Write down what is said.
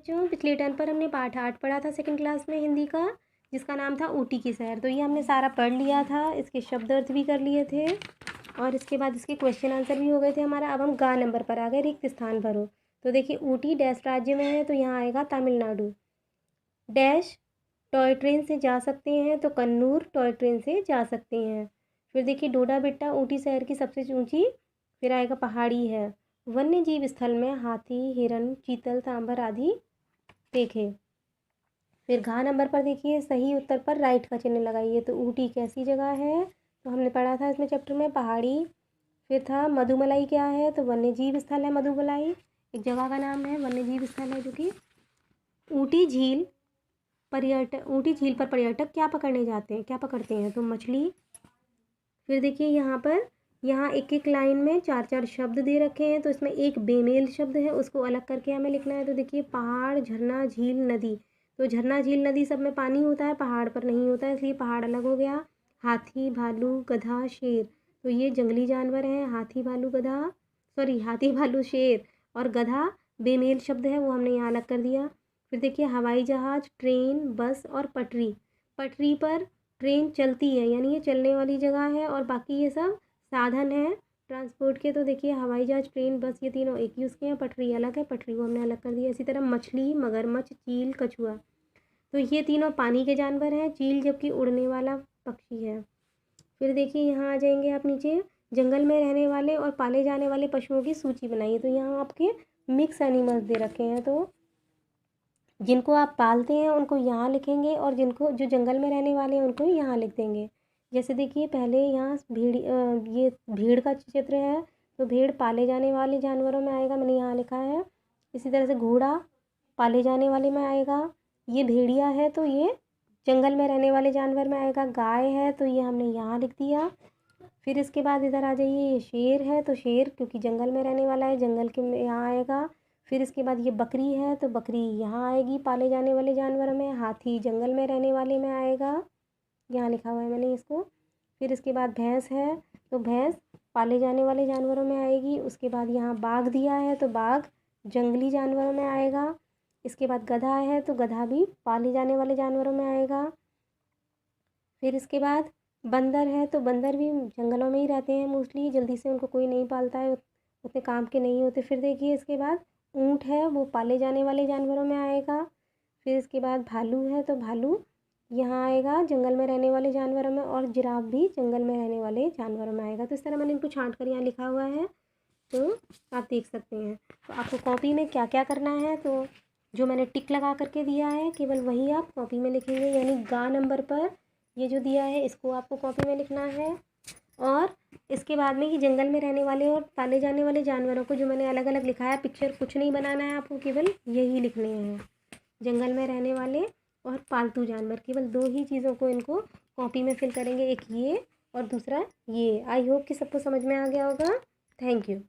बच्चों पिछले टर्न पर हमने पाठ 8 पढ़ा था सेकंड क्लास में हिंदी का, जिसका नाम था ऊटी की सैर। तो ये हमने सारा पढ़ लिया था, इसके शब्द अर्थ भी कर लिए थे और इसके बाद इसके क्वेश्चन आंसर भी हो गए थे हमारा। अब हम गा नंबर पर आ गए, रिक्त स्थान भरो। तो देखिए ऊटी डैश राज्य में है, तो यहाँ आएगा तमिलनाडु। डैश टॉय ट्रेन से जा सकते हैं, तो कन्नूर टॉय ट्रेन से जा सकते हैं। फिर देखिए डोडा बेट्टा ऊटी शहर की सबसे ऊंची फिर आएगा पहाड़ी है। वन्य जीव स्थल में हाथी, हिरन, चीतल, सांभर आदि देखे। फिर घा नंबर पर देखिए सही उत्तर पर राइट का चिन्ह लगाइए। तो ऊटी कैसी जगह है, तो हमने पढ़ा था इसमें चैप्टर में पहाड़ी। फिर था मधुमलाई क्या है, तो वन्य जीव स्थल है मधुमलाई, एक जगह का नाम है, वन्य जीव स्थल है जो कि ऊटी झील ऊटी झील पर पर्यटक क्या पकड़ने जाते हैं, क्या पकड़ते हैं, तो मछली। फिर देखिए यहाँ एक एक लाइन में 4-4 शब्द दे रखे हैं, तो इसमें एक बेमेल शब्द है, उसको अलग करके हमें लिखना है। तो देखिए पहाड़, झरना, झील, नदी। तो झरना, झील, नदी सब में पानी होता है, पहाड़ पर नहीं होता है, इसलिए पहाड़ अलग हो गया। हाथी, भालू, गधा, शेर, तो ये जंगली जानवर हैं। हाथी, भालू, गधा, सॉरी हाथी, भालू, शेर और गधा बेमेल शब्द है, वो हमने यहाँ अलग कर दिया। फिर देखिए हवाई जहाज, ट्रेन, बस और पटरी। पटरी पर ट्रेन चलती है, यानी ये चलने वाली जगह है, और बाकी ये सब साधन है ट्रांसपोर्ट के। तो देखिए हवाई जहाज, ट्रेन, बस ये तीनों एक ही उसके हैं, पटरी अलग है, पटरी को हमने अलग कर दिया। इसी तरह मछली, मगरमच्छ, चील, कछुआ, तो ये तीनों पानी के जानवर हैं। चील जबकि उड़ने वाला पक्षी है। फिर देखिए यहाँ आ जाएंगे आप नीचे, जंगल में रहने वाले और पाले जाने वाले पशुओं की सूची बनाइए। तो यहाँ आपके मिक्स एनिमल्स दे रखे हैं, तो जिनको आप पालते हैं उनको यहाँ लिखेंगे और जिनको जो जंगल में रहने वाले हैं उनको यहाँ लिख देंगे। जैसे देखिए पहले यहाँ ये भेड़ का चित्र है, तो भेड़ पाले जाने वाले जानवरों में आएगा, मैंने यहाँ लिखा है। इसी तरह से घोड़ा पाले जाने वाले में आएगा। ये भेड़िया है, तो ये जंगल में रहने वाले जानवर में आएगा। गाय है, तो ये हमने यहाँ लिख दिया। फिर इसके बाद इधर आ जाइए, ये शेर है, तो शेर क्योंकि जंगल में रहने वाला है, जंगल के में यहाँ आएगा। फिर इसके बाद ये बकरी है, तो बकरी यहाँ आएगी पाले जाने वाले जानवरों में। हाथी जंगल में रहने वाले में आएगा, यहाँ लिखा हुआ है मैंने इसको। फिर इसके बाद भैंस है, तो भैंस पाले जाने वाले जानवरों में आएगी। उसके बाद यहाँ बाघ दिया है, तो बाघ जंगली जानवरों में आएगा। इसके बाद गधा है, तो गधा भी पाले जाने वाले जानवरों में आएगा। फिर इसके बाद बंदर है, तो बंदर भी जंगलों में ही रहते हैं मोस्टली, जल्दी से उनको कोई नहीं पालता है, उतने काम के नहीं होते। फिर देखिए इसके बाद ऊँट है, वो पाले जाने वाले जानवरों में आएगा। फिर इसके बाद भालू है, तो भालू यहाँ आएगा जंगल में रहने वाले जानवरों में, और जिराफ भी जंगल में रहने वाले जानवरों में आएगा। तो इस तरह मैंने इनको छांट कर यहाँ लिखा हुआ है, तो आप देख सकते हैं। तो आपको कॉपी में क्या क्या करना है, तो जो मैंने टिक लगा करके दिया है केवल वही आप कॉपी में लिखेंगे। यानी गा नंबर पर ये जो दिया है इसको आपको कॉपी में लिखना है, और इसके बाद में कि जंगल में रहने वाले और पाले जाने वाले जानवरों को जो मैंने अलग अलग लिखा है, पिक्चर कुछ नहीं बनाना है आपको, केवल यही लिखने हैं। जंगल में रहने वाले और पालतू जानवर, केवल 2 ही चीज़ों को इनको कॉपी में फिल करेंगे, एक ये और दूसरा ये। आई होप कि सबको समझ में आ गया होगा। Thank you.